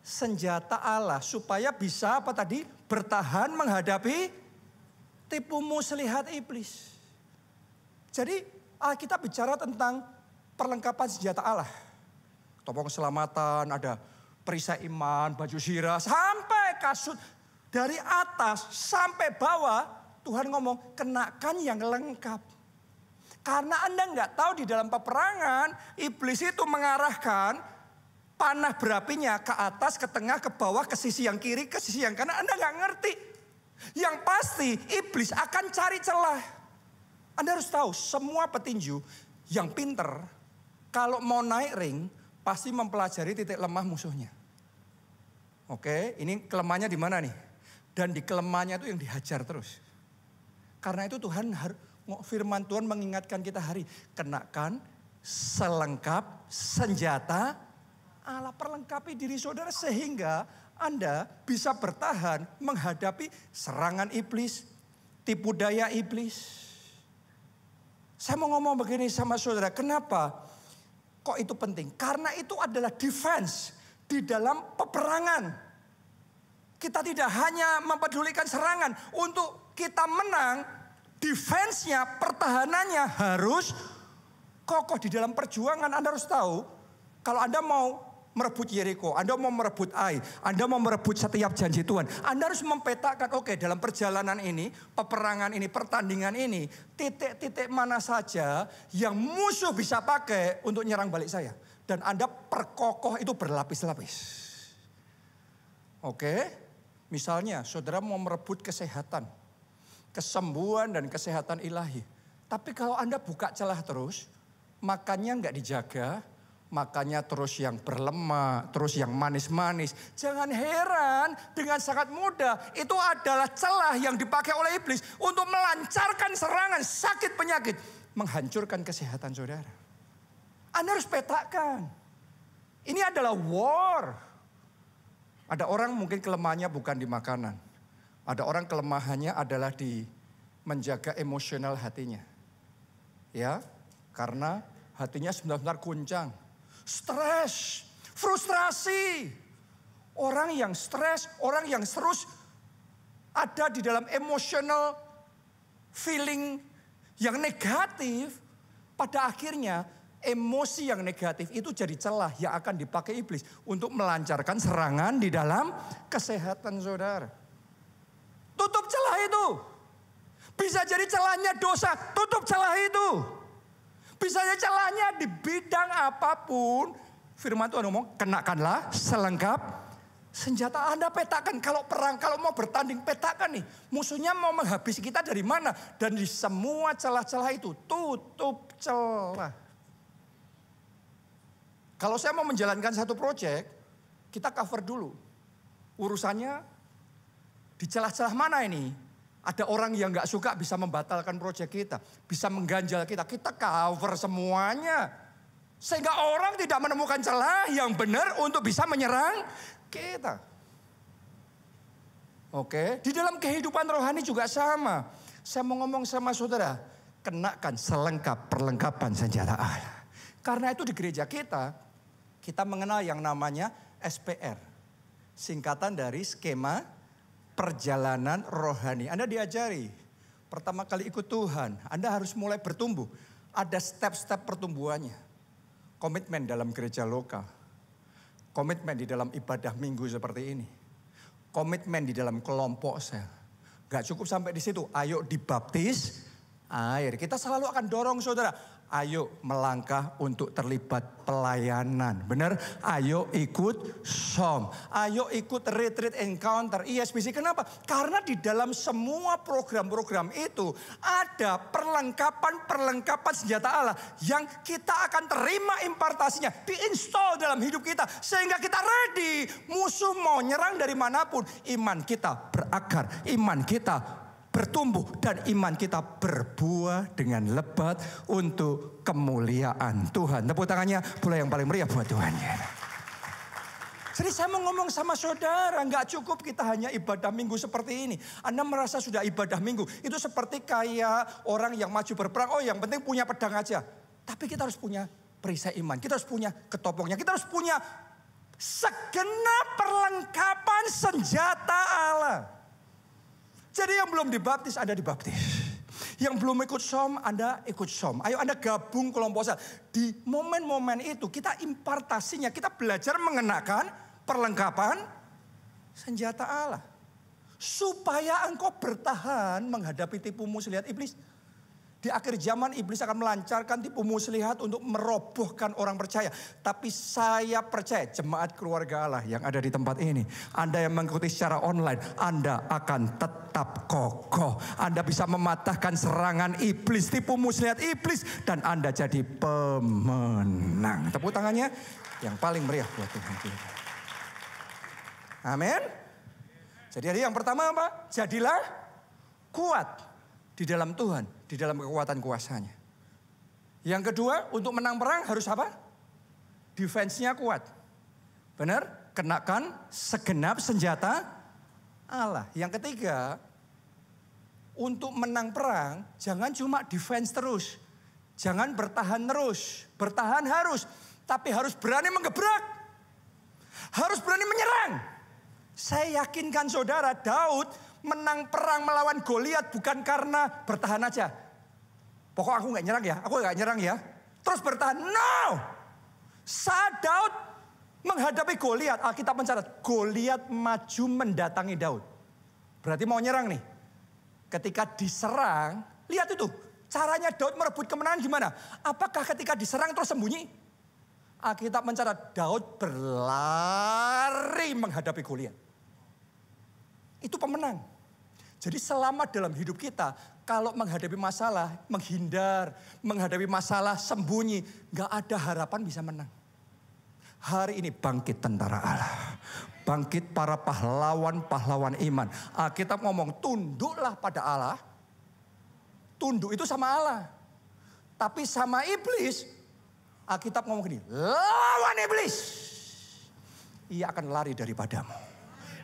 S1: senjata Allah. Supaya bisa apa tadi? Bertahan menghadapi tipu muslihat iblis. Jadi kita bicara tentang perlengkapan senjata Allah. Topeng keselamatan, ada perisai iman, baju zirah, sampai kasut. Dari atas sampai bawah Tuhan ngomong kenakan yang lengkap. Karena Anda nggak tahu di dalam peperangan, iblis itu mengarahkan panah berapinya ke atas, ke tengah, ke bawah, ke sisi yang kiri, ke sisi yang kanan. Anda nggak ngerti. Yang pasti iblis akan cari celah. Anda harus tahu semua petinju yang pinter, kalau mau naik ring, pasti mempelajari titik lemah musuhnya. Oke, ini kelemahannya di mana nih? Dan di kelemahannya itu yang dihajar terus. Karena itu Tuhan firman Tuhan mengingatkan kita hari, kenakan selengkap senjata Allah, perlengkapi diri saudara sehingga Anda bisa bertahan menghadapi serangan iblis, tipu daya iblis. Saya mau ngomong begini sama saudara, kenapa kok itu penting? Karena itu adalah defense di dalam peperangan. Kita tidak hanya mempedulikan serangan, untuk kita menang, defense-nya, pertahanannya harus kokoh di dalam perjuangan. Anda harus tahu, kalau Anda mau merebut Yeriko, Anda mau merebut Ai, Anda mau merebut setiap janji Tuhan, Anda harus mempetakan, oke, dalam perjalanan ini, peperangan ini, pertandingan ini, titik-titik mana saja yang musuh bisa pakai untuk nyerang balik saya. Dan Anda perkokoh itu berlapis-lapis. Oke, misalnya saudara mau merebut kesehatan, kesembuhan dan kesehatan ilahi. Tapi kalau Anda buka celah terus, makannya nggak dijaga, Makanya terus yang berlemak, terus yang manis-manis. Jangan heran, dengan sangat mudah itu adalah celah yang dipakai oleh iblis untuk melancarkan serangan sakit penyakit, menghancurkan kesehatan saudara. Anda harus petakan. Ini adalah war. Ada orang mungkin kelemahannya bukan di makanan. Ada orang kelemahannya adalah di menjaga emosional hatinya. Ya, karena hatinya sebentar-bentar guncang. Stres, frustrasi. Orang yang stres, orang yang terus ada di dalam emotional feeling yang negatif, pada akhirnya emosi yang negatif itu jadi celah yang akan dipakai iblis untuk melancarkan serangan di dalam kesehatan saudara. Tutup celah itu. Bisa jadi celahnya dosa, tutup celah itu. Bisa jadi celahnya di bidang apapun. Firman Tuhan ngomong, kenakanlah selengkap senjata. Anda petakan kalau perang, kalau mau bertanding, petakan nih. Musuhnya mau menghabisi kita dari mana. Dan di semua celah-celah itu, tutup celah. Kalau saya mau menjalankan satu proyek, kita cover dulu. Urusannya di celah-celah mana ini? Ada orang yang gak suka bisa membatalkan proyek kita. Bisa mengganjal kita. Kita cover semuanya. Sehingga orang tidak menemukan celah yang benar untuk bisa menyerang kita. Oke, di dalam kehidupan rohani juga sama. Saya mau ngomong sama saudara. Kenakan selengkap perlengkapan senjata Allah. Karena itu di gereja kita mengenal yang namanya SPR. Singkatan dari skema perjalanan rohani. Anda diajari, pertama kali ikut Tuhan, Anda harus mulai bertumbuh. Ada step-step pertumbuhannya. Komitmen dalam gereja lokal. Komitmen di dalam ibadah minggu seperti ini. Komitmen di dalam kelompok sel. Gak cukup sampai di situ, ayo dibaptis air. Kita selalu akan dorong saudara. Ayo melangkah untuk terlibat pelayanan. Benar? Ayo ikut SOM. Ayo ikut retreat encounter ISBC. Kenapa? Karena di dalam semua program-program itu ada perlengkapan senjata Allah yang kita akan terima impartasinya, diinstal dalam hidup kita sehingga kita ready. Musuh mau nyerang dari manapun, iman kita berakar, iman kita bertumbuh dan iman kita berbuah dengan lebat untuk kemuliaan Tuhan. Tepuk tangannya boleh yang paling meriah buat Tuhan. Jadi saya mau ngomong sama saudara, nggak cukup kita hanya ibadah minggu seperti ini. Anda merasa sudah ibadah minggu, itu seperti kayak orang yang maju berperang. Oh yang penting punya pedang aja. Tapi kita harus punya perisai iman, kita harus punya ketopongnya, kita harus punya segenap perlengkapan senjata Allah. Jadi yang belum dibaptis, Anda dibaptis. Yang belum ikut SOM, Anda ikut SOM. Ayo Anda gabung kelompok sel. Di momen-momen itu kita impartasinya, kita belajar mengenakan perlengkapan senjata Allah. Supaya engkau bertahan menghadapi tipu muslihat iblis. Di akhir zaman iblis akan melancarkan tipu muslihat untuk merobohkan orang percaya. Tapi saya percaya jemaat keluarga Allah yang ada di tempat ini. Anda yang mengikuti secara online, Anda akan tetap kokoh. Anda bisa mematahkan serangan iblis, tipu muslihat iblis. Dan Anda jadi pemenang. Tepuk tangannya yang paling meriah buat Tuhan kita. Amin. Jadi yang pertama apa? Jadilah kuat di dalam Tuhan, di dalam kekuatan kuasanya. Yang kedua, untuk menang perang harus apa? Defense-nya kuat. Benar? Kenakan segenap senjata Allah. Yang ketiga, untuk menang perang jangan cuma defense terus. Jangan bertahan terus. Bertahan harus, tapi harus berani menggebrak. Harus berani menyerang. Saya yakinkan saudara, Daud menang perang melawan Goliat bukan karena bertahan aja. Pokok aku gak nyerang ya, aku gak nyerang ya. Terus bertahan, no. Saat Daud menghadapi Goliat, Alkitab mencatat, Goliat maju mendatangi Daud. Berarti mau nyerang nih. Ketika diserang, lihat itu. Caranya Daud merebut kemenangan gimana? Apakah ketika diserang terus sembunyi? Alkitab mencatat, Daud berlari menghadapi Goliat. Itu pemenang. Jadi selama dalam hidup kita, kalau menghadapi masalah, menghindar, menghadapi masalah, sembunyi, gak ada harapan bisa menang. Hari ini bangkit tentara Allah. Bangkit para pahlawan-pahlawan iman. Alkitab ngomong tunduklah pada Allah. Tunduk itu sama Allah. Tapi sama iblis, Alkitab ngomong gini, lawan iblis. Ia akan lari daripadamu.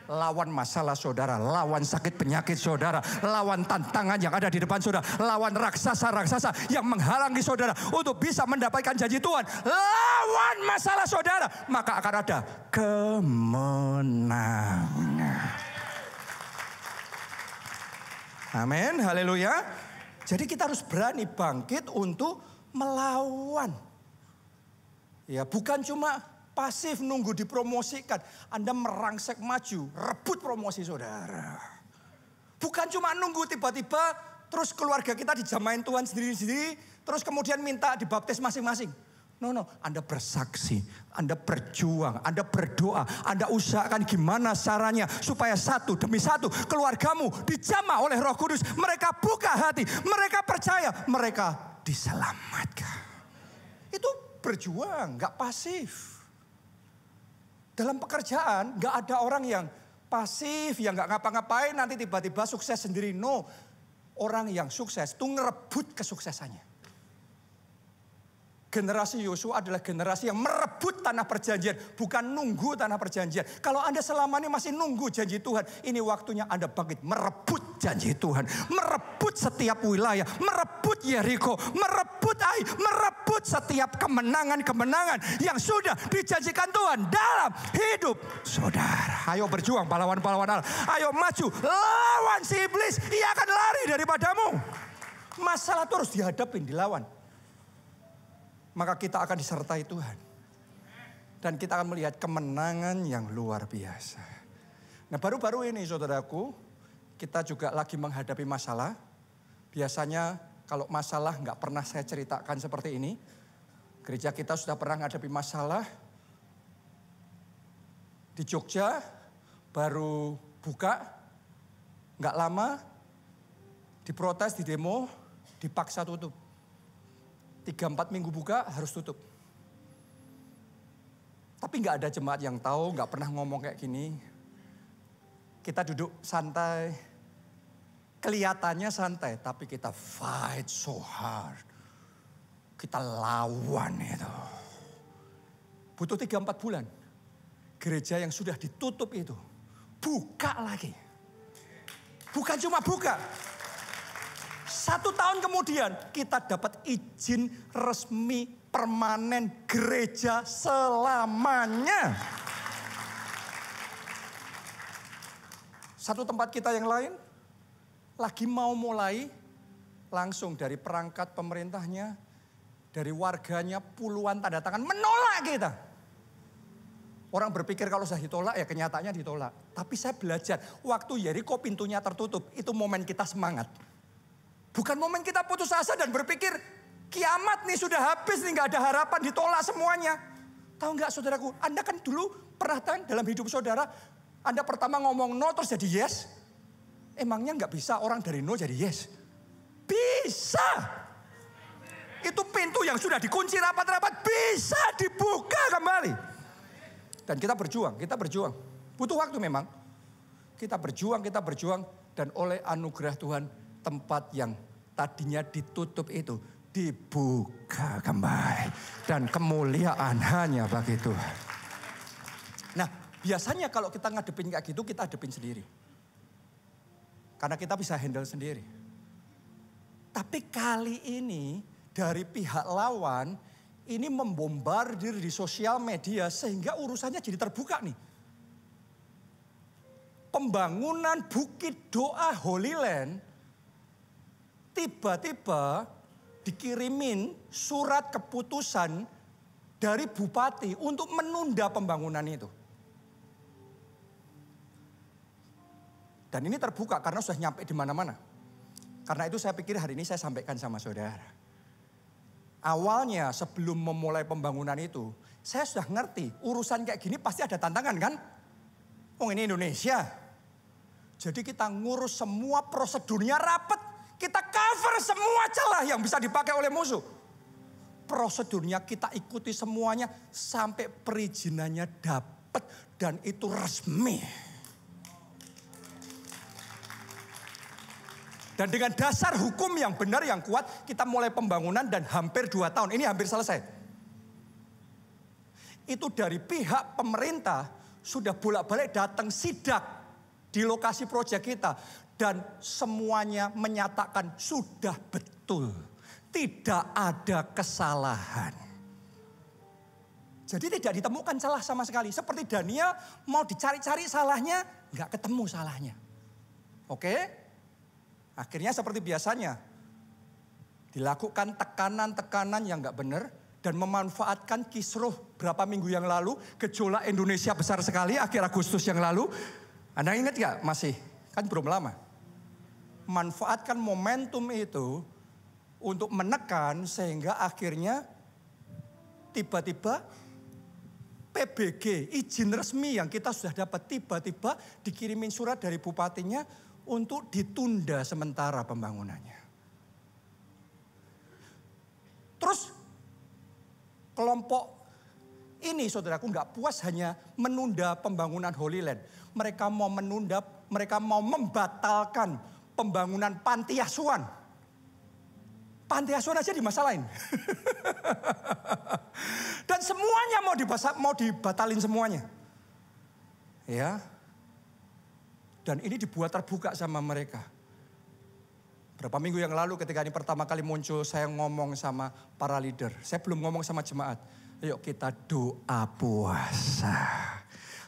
S1: Lawan masalah saudara, lawan sakit penyakit saudara, lawan tantangan yang ada di depan saudara, lawan raksasa-raksasa yang menghalangi saudara untuk bisa mendapatkan janji Tuhan. Lawan masalah saudara, maka akan ada kemenangan. Amin, haleluya. Jadi kita harus berani bangkit untuk melawan. Ya, bukan cuma pasif nunggu dipromosikan. Anda merangsek maju, rebut promosi saudara. Bukan cuma nunggu tiba-tiba terus keluarga kita dijamain Tuhan sendiri-sendiri. Terus kemudian minta dibaptis masing-masing. No, Anda bersaksi, Anda berjuang, Anda berdoa, Anda usahakan gimana caranya supaya satu demi satu keluargamu dijamah oleh Roh Kudus. Mereka buka hati, mereka percaya, mereka diselamatkan. Itu berjuang, gak pasif. Dalam pekerjaan gak ada orang yang pasif, yang gak ngapa-ngapain nanti tiba-tiba sukses sendiri. No, orang yang sukses itu ngerebut kesuksesannya. Generasi Yosua adalah generasi yang merebut tanah perjanjian, bukan nunggu tanah perjanjian. Kalau Anda selama ini masih nunggu janji Tuhan, ini waktunya Anda bangkit merebut janji Tuhan. Merebut setiap wilayah, merebut Yeriko, merebut Ai, merebut setiap kemenangan-kemenangan yang sudah dijanjikan Tuhan dalam hidup saudara. Ayo berjuang pahlawan-pahlawan Allah. Ayo maju, lawan si iblis, ia akan lari daripadamu. Masalah itu harus dihadapin, dilawan. Maka kita akan disertai Tuhan. Dan kita akan melihat kemenangan yang luar biasa. Nah, baru-baru ini saudaraku, kita juga lagi menghadapi masalah. Biasanya kalau masalah nggak pernah saya ceritakan seperti ini. Gereja kita sudah pernah menghadapi masalah. Di Jogja baru buka, nggak lama diprotes, di demo, dipaksa tutup. 3-4 minggu buka harus tutup. Tapi nggak ada jemaat yang tahu, nggak pernah ngomong kayak gini. Kita duduk santai, kelihatannya santai, tapi kita fight so hard. Kita lawan itu. Butuh 3-4 bulan. Gereja yang sudah ditutup itu buka lagi. Bukan cuma buka. 1 tahun kemudian kita dapat izin resmi permanen gereja selamanya. Satu tempat kita yang lain lagi mau mulai, langsung dari perangkat pemerintahnya, dari warganya puluhan tanda tangan menolak kita. Orang berpikir kalau sudah ditolak ya kenyataannya ditolak. Tapi saya belajar waktu Yeriko pintunya tertutup, itu momen kita semangat. Bukan momen kita putus asa dan berpikir kiamat nih sudah habis nih, gak ada harapan, ditolak semuanya. Tahu gak saudaraku, Anda kan dulu pernah dalam hidup saudara, Anda pertama ngomong no terus jadi yes. Emangnya gak bisa orang dari no jadi yes? Bisa. Itu pintu yang sudah dikunci rapat-rapat bisa dibuka kembali. Dan kita berjuang. Butuh waktu memang. Kita berjuang dan oleh anugerah Tuhan, tempat yang tadinya ditutup itu dibuka kembali. Dan kemuliaan hanya bagi Tuhan. Nah, biasanya kalau kita ngadepin kayak gitu, kita hadepin sendiri. Karena kita bisa handle sendiri. Tapi kali ini dari pihak lawan, ini membombardir di sosial media sehingga urusannya jadi terbuka nih. Pembangunan Bukit Doa Holy Land tiba-tiba dikirimin surat keputusan dari bupati untuk menunda pembangunan itu. Dan ini terbuka karena sudah nyampe di mana-mana. Karena itu saya pikir hari ini saya sampaikan sama saudara. Awalnya sebelum memulai pembangunan itu, saya sudah ngerti urusan kayak gini pasti ada tantangan kan? Oh ini Indonesia. Jadi kita ngurus semua prosedurnya rapet. Kita cover semua celah yang bisa dipakai oleh musuh. prosedurnya kita ikuti semuanya sampai perizinannya dapat dan itu resmi. Dan dengan dasar hukum yang benar, yang kuat, kita mulai pembangunan dan hampir 2 tahun. Ini hampir selesai. Itu dari pihak pemerintah sudah bolak-balik datang sidak di lokasi proyek kita. Dan semuanya menyatakan sudah betul. Tidak ada kesalahan. Jadi tidak ditemukan salah sama sekali. Seperti Daniel mau dicari-cari salahnya, nggak ketemu salahnya. Oke? Akhirnya seperti biasanya, dilakukan tekanan-tekanan yang nggak benar dan memanfaatkan kisruh berapa minggu yang lalu, gejolak Indonesia besar sekali akhir Agustus yang lalu. Anda ingat nggak? Masih, kan belum lama. Manfaatkan momentum itu untuk menekan sehingga akhirnya tiba-tiba PBG, izin resmi yang kita sudah dapat tiba-tiba dikirimin surat dari bupatinya untuk ditunda sementara pembangunannya. Terus kelompok ini saudaraku nggak puas hanya menunda pembangunan Holy Land. Mereka mau menunda, mereka mau membatalkan pembangunan panti asuhan. Panti asuhan aja dimasalahin. Dan semuanya mau dibatalin semuanya. Ya. Dan ini dibuat terbuka sama mereka. Berapa minggu yang lalu ketika ini pertama kali muncul, saya ngomong sama para leader. Saya belum ngomong sama jemaat. Ayo kita doa puasa.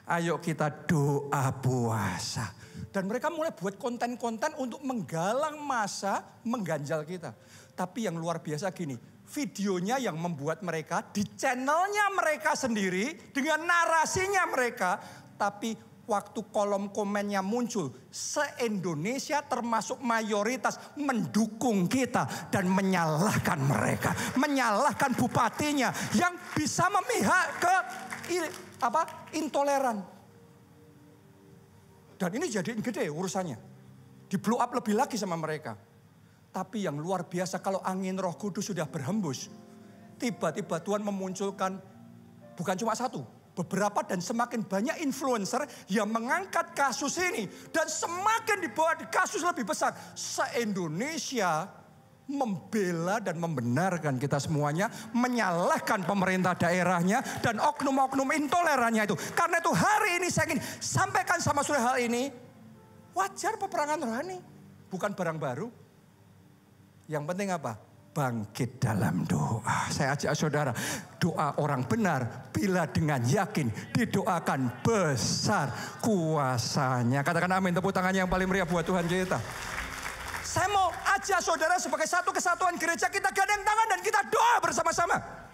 S1: Ayo kita doa puasa. Dan mereka mulai buat konten-konten untuk menggalang massa, mengganjal kita. Tapi yang luar biasa gini, videonya yang membuat mereka di channelnya mereka sendiri, dengan narasinya mereka, tapi waktu kolom komennya muncul, se-Indonesia termasuk mayoritas mendukung kita dan menyalahkan mereka. Menyalahkan bupatinya yang bisa memihak ke intoleran. Dan ini jadiin gede urusannya. Di blow up lebih lagi sama mereka. Tapi yang luar biasa kalau angin Roh Kudus sudah berhembus, tiba-tiba Tuhan memunculkan bukan cuma satu, beberapa dan semakin banyak influencer yang mengangkat kasus ini. Dan semakin dibawa di kasus lebih besar. Se-Indonesia membela dan membenarkan kita semuanya. Menyalahkan pemerintah daerahnya dan oknum-oknum intolerannya itu. Karena itu hari ini saya ingin sampaikan sama saudara hal ini. Wajar peperangan rohani. Bukan barang baru. Yang penting apa? Bangkit dalam doa. Saya ajak saudara, doa orang benar bila dengan yakin didoakan besar kuasanya. Katakan amin, tepuk tangannya yang paling meriah buat Tuhan kita. Saya mau ajak saudara sebagai satu kesatuan gereja, kita gandeng tangan dan kita doa bersama-sama.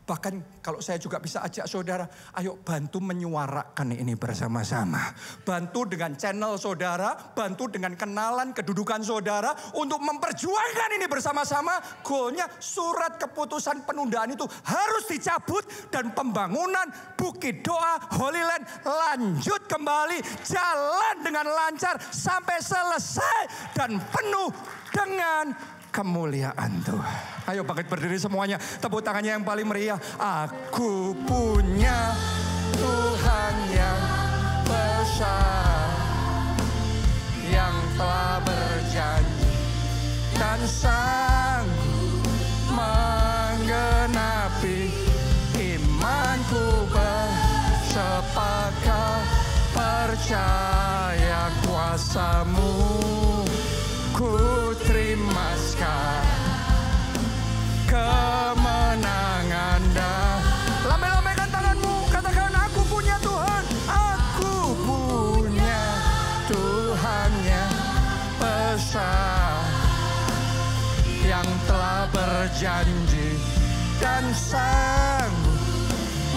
S1: Bahkan kalau saya juga bisa ajak saudara, ayo bantu menyuarakan ini bersama-sama. Bantu dengan channel saudara, bantu dengan kenalan kedudukan saudara untuk memperjuangkan ini bersama-sama. Goalnya surat keputusan penundaan itu harus dicabut dan pembangunan Bukit Doa Holy Land lanjut kembali, jalan dengan lancar sampai selesai dan penuh dengan kemuliaan Tuhan. Ayo bangkit berdiri semuanya. Tepuk tangannya yang paling meriah. Aku punya Tuhan yang besar, yang telah berjanji dan sanggup menggenapi imanku bersepakat percaya kuasa-Mu. Ku terima sekarang kemenangan dan lambaikan tanganmu, katakan aku punya Tuhan. Aku punya Tuhan yang besar, yang telah berjanji dan sanggup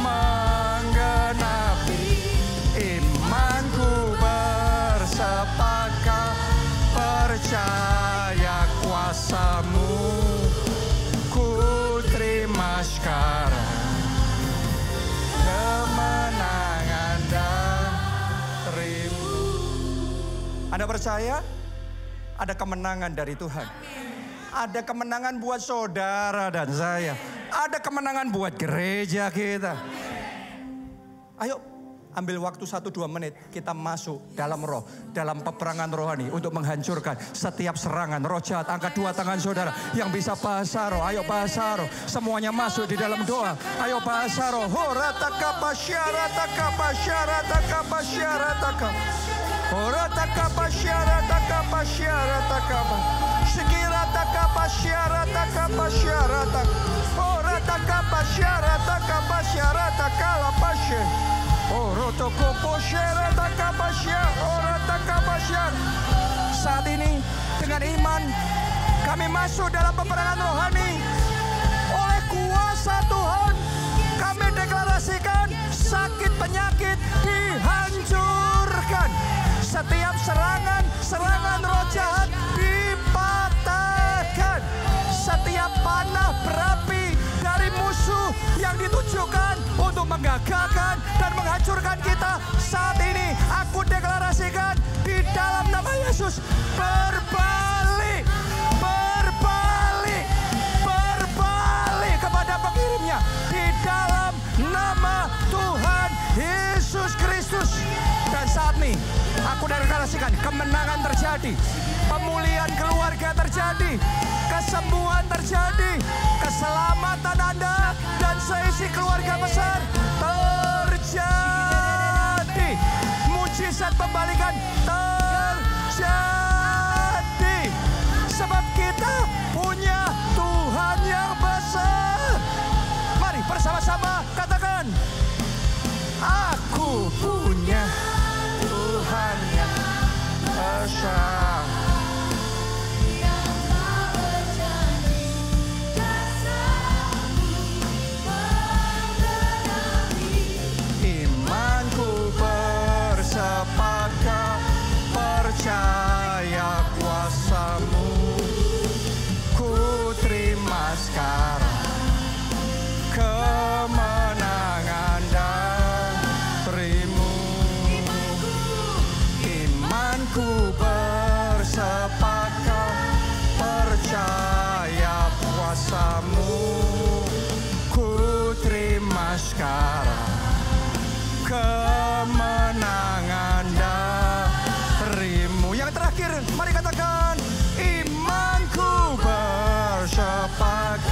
S1: menggenapi imanku bersepakat percaya kuasa-Mu. Ku terima sekarang kemenangan dan terima. Anda percaya ada kemenangan dari Tuhan? Ada kemenangan buat saudara dan saya. Ada kemenangan buat gereja kita. Ayo ambil waktu 1-2 menit, kita masuk dalam roh, dalam peperangan rohani untuk menghancurkan setiap serangan roh jahat. Angkat 2 tangan saudara yang bisa bahasa roh. Ayo bahasa roh. Semuanya masuk di dalam doa. Ayo bahasa roh. Horataka pasyarataka pasyarataka pasyarataka. Horataka pasyarataka pasyarataka. Sekirataka pasyarataka pasyarataka. Horataka pasyarataka pasyarataka lapasye. Saat ini dengan iman kami masuk dalam peperangan rohani. Oleh kuasa Tuhan kami deklarasikan sakit penyakit dihancurkan. Setiap serangan roh jahat dipatahkan. Setiap panah berapi dari musuh yang ditujukan untuk menggagalkan dan menghancurkan kita, saat ini aku deklarasikan di dalam nama Yesus berbalik, berbalik, berbalik kepada pengirimnya di dalam nama Tuhan Yesus Kristus. Dan saat ini aku deklarasikan kemenangan terjadi, pemulihan keluarga terjadi, kesembuhan terjadi, keselamatan Anda dan seisi keluarga besar terjadi. Mujizat pembalikan terjadi. Sebab kita punya Tuhan yang besar. Mari bersama-sama katakan, aku punya Tuhan yang besar. Sepakat percaya kuasa-Mu, ku terima sekarang kemenangan darimu. Imanku bersepakat percaya kuasa-Mu, ku terima sekarang kemenangan darimu. Yang terakhir, mari katakan, imanku bersepakat